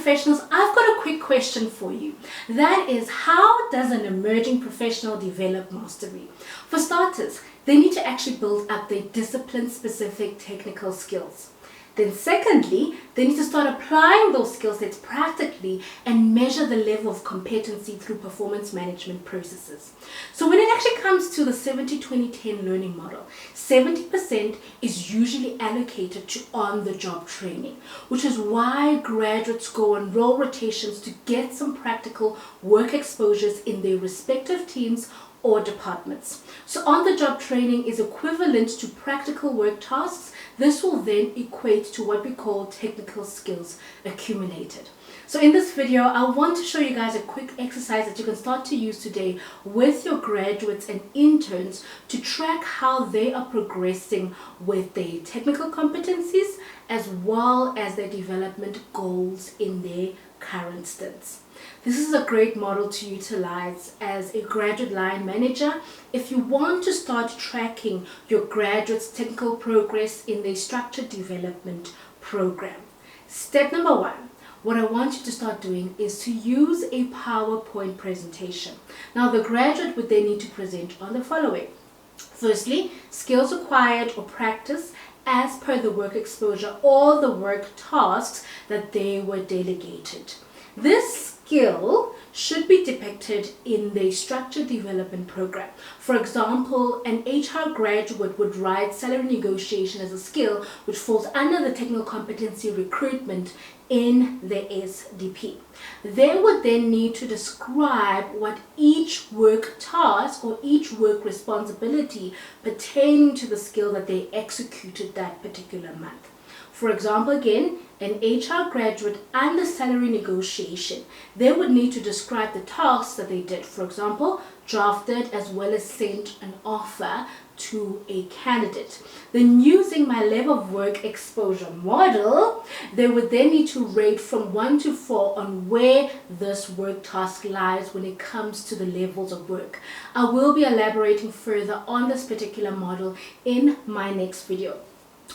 professionals, I've got a quick question for you. That is, how does an emerging professional develop mastery? For starters, they need to actually build up their discipline-specific technical skills. Then secondly, they need to start applying those skill sets practically and measure the level of competency through performance management processes. So when it actually comes to the 70-20-10 learning model, 70% is usually allocated to on-the-job training, which is why graduates go on role rotations to get some practical work exposures in their respective teams or departments. So on-the-job training is equivalent to practical work tasks. This will then equate to what we call technical skills accumulated. So in this video, I want to show you guys a quick exercise that you can start to use today with your graduates and interns to track how they are progressing with their technical competencies as well as their development goals in their current stints. This is a great model to utilize as a graduate line manager if you want to start tracking your graduates' technical progress in their structured development program. Step number 1, what I want you to start doing is to use a PowerPoint presentation. Now the graduate would then need to present on the following. Firstly, skills acquired or practice as per the work exposure or the work tasks that they were delegated. This skill should be depicted in the structured development program. For example, an HR graduate would write salary negotiation as a skill which falls under the technical competency recruitment in the SDP. They would then need to describe what each work task or each work responsibility pertaining to the skill that they executed that particular month. For example, again, an HR graduate and the salary negotiation, they would need to describe the tasks that they did. For example, drafted as well as sent an offer to a candidate. Then using my level of work exposure model, they would then need to rate from 1 to 4 on where this work task lies when it comes to the levels of work. I will be elaborating further on this particular model in my next video.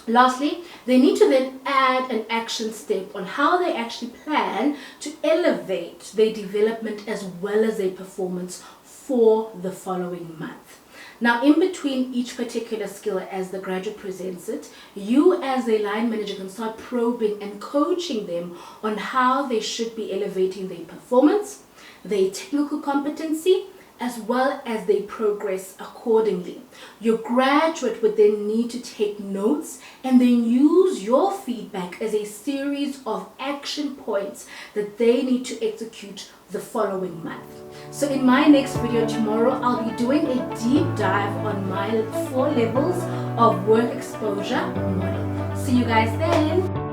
Lastly, they need to then add an action step on how they actually plan to elevate their development as well as their performance for the following month. Now, in between each particular skill as the graduate presents it, you as a line manager can start probing and coaching them on how they should be elevating their performance, their technical competency, as well as they progress accordingly. Your graduate would then need to take notes and then use your feedback as a series of action points that they need to execute the following month. So in my next video tomorrow, I'll be doing a deep dive on my 4 levels of work exposure model. See you guys then.